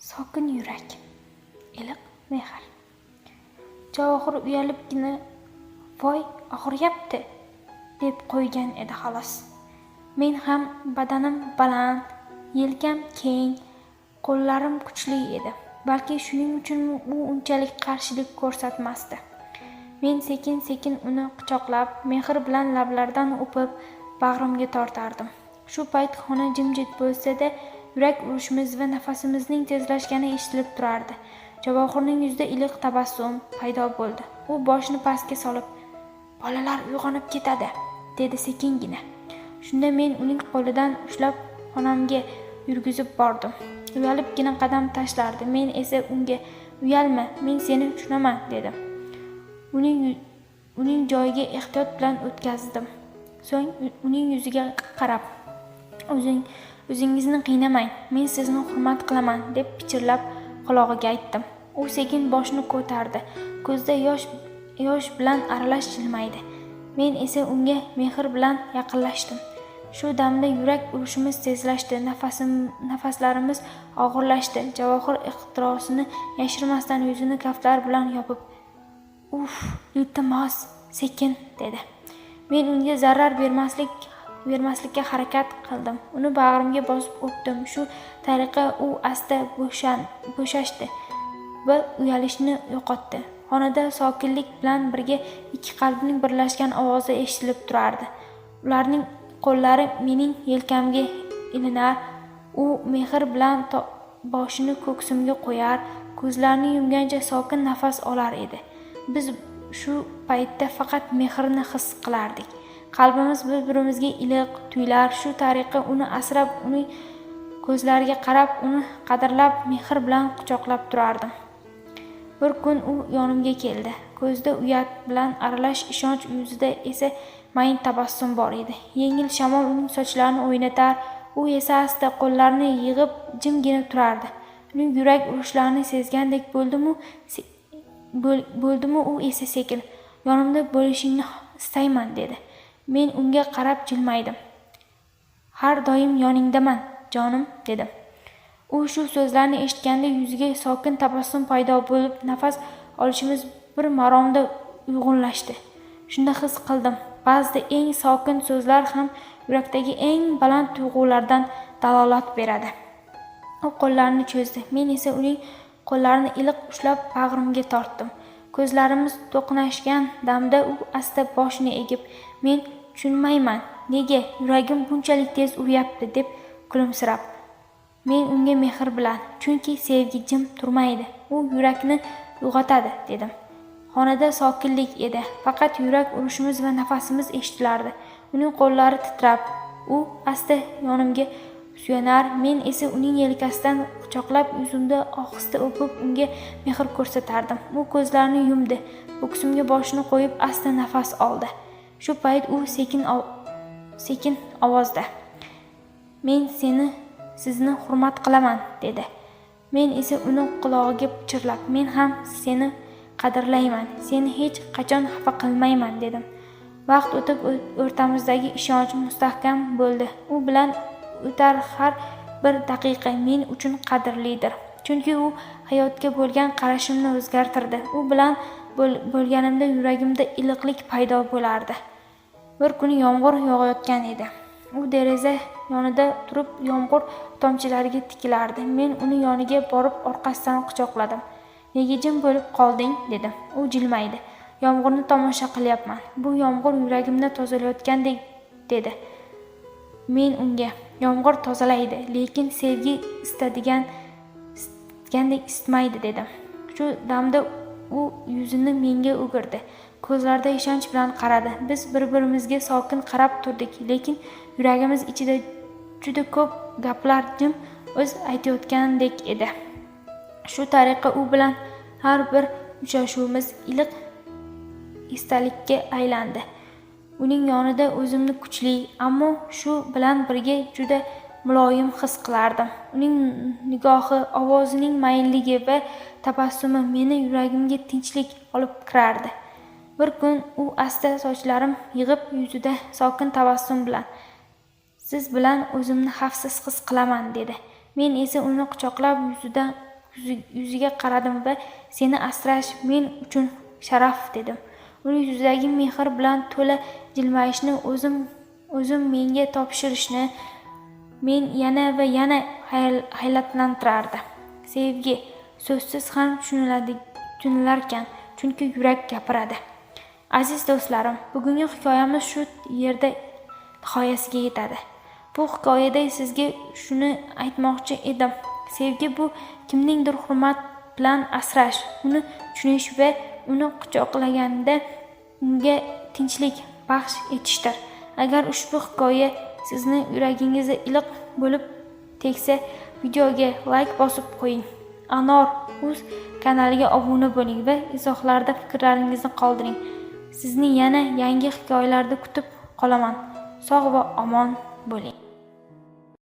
Sokin yurak, iliq mehr. Javohir uyalibgina "Voy, og'riyapti" deb qo'ygan edi xolos. Men ham badanim baland, yelkam keng, qo'llarim kuchli edi. Balki shuning uchun u unchalik qarshilik ko'rsatmasdi. Men sekin-sekin uni quchoqlab, mehr bilan lablaridan o'pib, bag'rimga tortardim. Shu payt xona jimjit bo'lsa-da, yurak urishimiz va nafasimizning tezlashgani eshitilib turardi. Javohirning yuzida iliq tabassum paydo bo'ldi. U boshini pastga solib, "Bolalar uyg'onib ketadi", dedi sekingina. Shunda men uning qo'lidan ushlab xonamga yurgizib bordim. Uyalibgina qadam tashlardi. Men esa unga "Uyalma, men seni tushunaman", dedim. Uning joyiga ehtiyot bilan o'tkazdim. So'ng uning yuziga qarab, "O'zingizni qiynamang, men sizni hurmat qilaman", deb pichirlab qulog'iga aytdim. U sekin boshini ko'tardi. Ko'zda yosh bilan aralash jilmaydi. Men esa unga mehr bilan yaqinlashdim. Shu damda yurak urishimiz tezlashdi, nafaslarimiz og'irlashdi. Javohir ixtirosini yashirmasdan yuzini kaftlari bilan yopib, "Uf, iltimos, sekin", dedi. Men unga zarar bermaslikka harakat qildim. Uni bag'rimga bosib o'pdim. Shu tariqa u asta bo'shashdi va uyalishni yo'qotdi. Xonada sokinlik bilan birga ikki qalbning birlashgan ovozi eshitilib turardi. Ularning qo'llari mening yelkamga ilinar, u mehr bilan boshini ko'ksimga qo'yar, ko'zlarini yumgancha sokin nafas olar edi. Biz shu paytda faqat mehrni his qilardik. Qalbimiz bir-birimizga iliq tuyular. Shu tariqa uni asrab, uning ko'zlariga qarab, uni qadrlab, mehr bilan quchoqlab turardim. Bir kun u yonimga keldi. Ko'zda uyat bilan aralash ishonch, yuzida esa mayin tabassum bor edi. Yengil shamol uning sochlarini o'ynatar, u esa asta qo'llarini yig'ib jimgina turardi. Uning yurak urishlarini sezgandek bo'ldimu u esa sekin, "Yonimda bo'lishingni istayman", dedi. Men unga qarab jilmaydim. "Har doim yoningdaman, jonim", dedim. U shu so'zlarni eshitganda yuziga sokin tabassum paydo bo'lib, nafas olishimiz bir maromda uyg'unlashdi. Shunda his qildim, ba'zida eng sokin so'zlar ham yurakdagi eng baland tuyg'ulardan dalolat beradi. U qo'llarini cho'zdi. Men esa uning qo'llarini iliq ushlab bag'rimga tortdim. Ko'zlarimiz to'qnashgan damda u asta boshini egib, "Men tushunmayman, nega yuragim bunchalik tez uryapti", deb kulimsirab. Men unga mehr bilan, "Chunki sevgi jim turmaydi, u yurakni uyg'otadi", dedim. Xonada sokinlik edi. Faqat yurak urishimiz va nafasimiz eshitilardi. Uning qo'llari titrab, u asta yonimga suyanar, men esa uning yelkasidan quchoqlab, yuzimda ohista o'pib, unga mehr ko'rsatardim. U ko'zlarini yumdi, ko'ksimga boshini qo'yib asta nafas oldi. Shu payt u sekin ovozda, "Men sizni hurmat qilaman", dedi. Men esa uni qulog'iga pichirlab, "Men ham seni qadrlayman, seni hech qachon xafa qilmayman", dedim. Vaqt o'tib o'rtamizdagi ishonch mustahkam bo'ldi. U bilan o'tar har bir daqiqa men uchun qadrlidir. Chunki u hayotga bo'lgan qarashimni o'zgartirdi. U bilan bo'lganimda yuragimda iliqlik paydo bo'lardi. Bir kuni yomg'ir yog'ayotgan edi. U deraza yonida turib yomg'ir tomchilariga tikilardi. Men uni yoniga borib orqasidan quchoqladim. "Nega jim bo'lib qolding?" dedim. U jilmaydi. "Yomg'irni tomosha qilyapman. Bu yomg'ir yuragimni tozalayotgandek", dedi. Men unga, "Yomg'ir tozalaydi, lekin sevgi istagandek isitmaydi", dedim. Shu damda u yuzini menga o'girdi. Ko'zlarida ishonch bilan qaradi. Biz bir-birimizga sokin qarab turdik, lekin yuragimiz ichida juda ko'p gaplar jim o'z aytayotgandek edi. Shu tariqa u bilan har bir uchrashuvimiz iliq esdalikka aylandi. Uning yonida o'zimni kuchli, ammo shu bilan birga juda muloyim his qilardim. Uning nigohi, ovozining mayinligi va tabassumi meni yuragimga tinchlik olib kirardi. Bir kun u asta sochlarim yig'ib, yuzida sokin tabassum bilan, "Siz bilan o'zimni xavfsiz his qilaman", dedi. Men esa uni quchoqlab yuzidan yuziga qaradim va seni asrash men uchun sharaf dedim. Uning yuzidagi mehr bilan to'la jilmayishni o'zim menga topshirishni men yana va yana hayratlantirardi. Sevgi so'zsiz ham tushunilarkan, chunki yurak gapiradi. Aziz do'stlarim, bugungi hikoyamiz shu yerda nihoyasiga yetadi. Bu hikoyada sizga shuni aytmoqchi edim. Sevgi bu kimningdir hurmat bilan asrash, uni tushunish va uni quchoqlaganda unga tinchlik baxsh etishdir. Agar ushbu hikoya sizni yuragingizga iliq bo'lib tegsa, videoga like bosib qo'ying. Anor.uz kanaliga obuna bo'ling va izohlarda fikrlaringizni qoldiring. Sizni yana yangi hikoyalarda kutib qolaman. Sog' va omon bo'ling.